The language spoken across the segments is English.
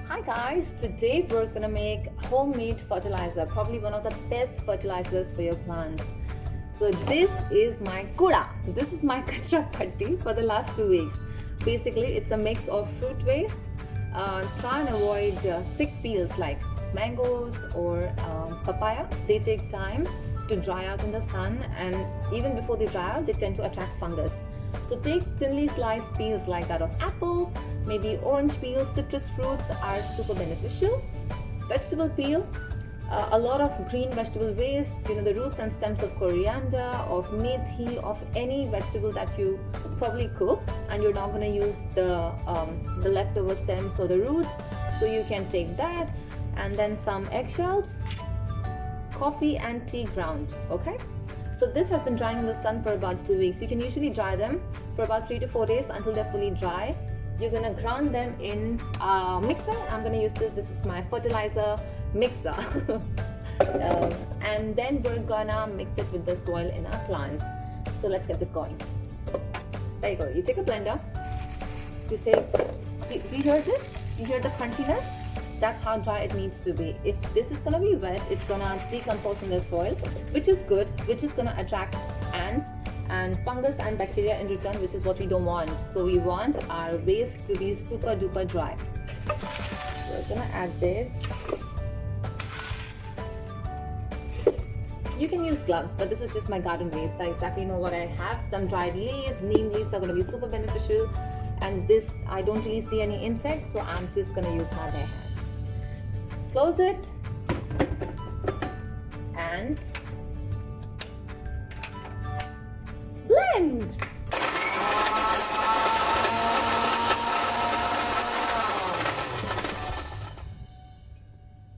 Hi guys, today we're gonna make homemade fertilizer, probably one of the best fertilizers for your plants. So this is my kuda. This is my kachra patti for the last 2 weeks. Basically, it's a mix of fruit waste. Try and avoid thick peels like mangoes or papaya. They take time to dry out in the sun, and even before they dry out, they tend to attract fungus. So take thinly sliced peels like that of apple, maybe orange peels. Citrus fruits are super beneficial. Vegetable peel, a lot of green vegetable waste, the roots and stems of coriander, of methi, of any vegetable that you probably cook, and you're not going to use the leftover stems or the roots, so you can take that, and then some eggshells, coffee and tea ground. Okay, so this has been drying in the sun for about 2 weeks. You can usually dry them for about 3 to 4 days until they're fully dry. You're gonna ground them in a mixer. I'm gonna use this is my fertilizer mixer. And then we're gonna mix it with the soil in our plants. So let's get this going. There you go. You take a blender. Do you hear this? You hear the crunchiness? That's how dry it needs to be. If this is gonna be wet, it's gonna decompose in the soil, which is good, which is gonna attract ants and fungus and bacteria in return, which is what we don't want. So we want our waste to be super duper dry. We're gonna add this. You can use gloves, but this is just my garden waste. I exactly know what I have. Some dried leaves, neem leaves are gonna be super beneficial. And this, I don't really see any insects, so I'm just gonna use my bare hands. Close it and blend.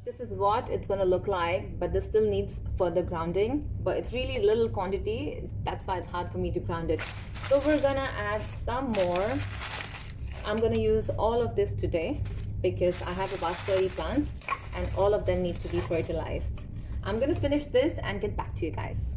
This is what it's gonna look like, but this still needs further grounding, but it's really little quantity. That's why it's hard for me to ground it. So we're gonna add some more. I'm gonna use all of this today because I have about 30 plants and all of them need to be fertilized. I'm gonna finish this and get back to you guys.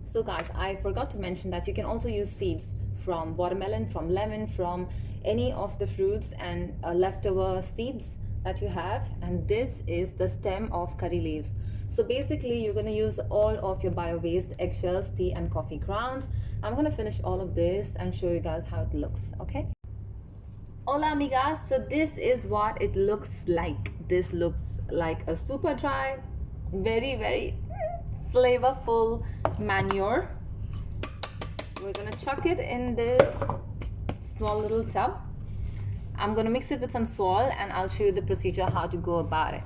So guys, I forgot to mention that you can also use seeds from watermelon, from lemon, from any of the fruits and leftover seeds that you have. And this is the stem of curry leaves. So basically you're gonna use all of your bio waste, eggshells, tea and coffee grounds. I'm gonna finish all of this and show you guys how it looks, okay? Hola amigas, so this is what it looks like. This looks like a super dry, very flavorful manure. We're gonna chuck it in this small little tub. I'm gonna mix it with some soil and I'll show you the procedure how to go about it.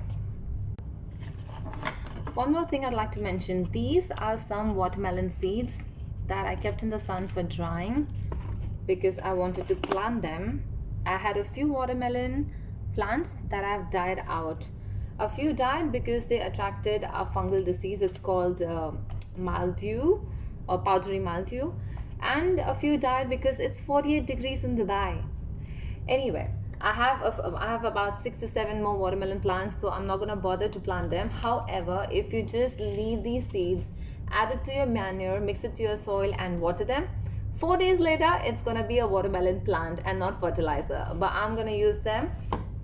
One more thing I'd like to mention, these are some watermelon seeds that I kept in the sun for drying because I wanted to plant them. I had a few watermelon plants that have died out. A few died because they attracted a fungal disease. It's called mildew or powdery mildew. And a few died because it's 48 degrees in Dubai. Anyway, I have about 6 to 7 more watermelon plants, so I'm not gonna bother to plant them. However, if you just leave these seeds, add it to your manure, mix it to your soil and water them, 4 days later, it's gonna be a watermelon plant and not fertilizer. But I'm gonna use them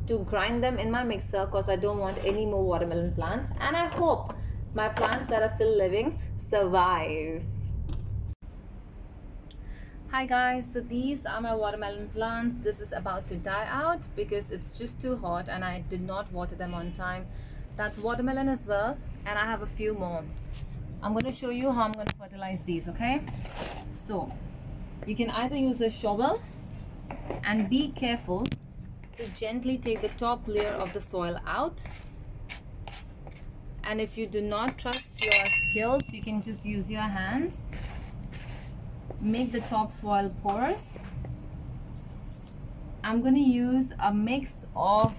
to grind them in my mixer because I don't want any more watermelon plants. And I hope my plants that are still living survive. Hi guys, so these are my watermelon plants. This is about to die out because it's just too hot and I did not water them on time. That's watermelon as well, and I have a few more. I'm going to show you how I'm going to fertilize these, okay? So you can either use a shovel and be careful to gently take the top layer of the soil out. And if you do not trust your skills, you can just use your hands. Make the top soil porous. I'm going to use a mix of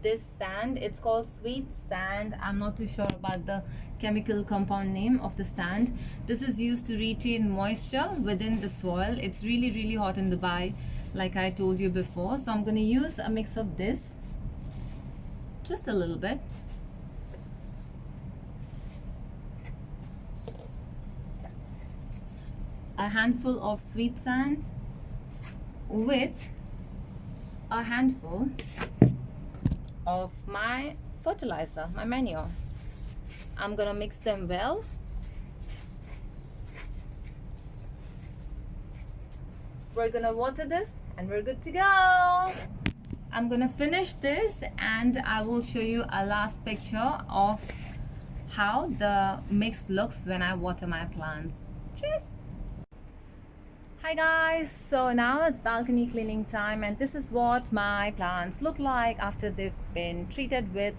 this sand. It's called sweet sand. I'm not too sure about the chemical compound name of the sand. This is used to retain moisture within the soil. It's really hot in Dubai, like I told you before. So I'm going to use a mix of this, just a little bit. A handful of sweet sand with a handful of my fertilizer, my manure. I'm gonna mix them well. We're gonna water this and we're good to go. I'm gonna finish this and I will show you a last picture of how the mix looks when I water my plants. Cheers! Hi guys, so now it's balcony cleaning time and this is what my plants look like after they've been treated with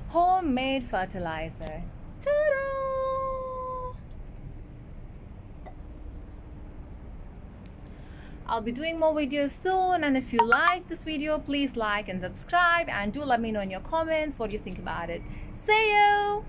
homemade fertilizer. Ta-da! I'll be doing more videos soon, and if you like this video, please like and subscribe, and do let me know in your comments what you think about it. See you!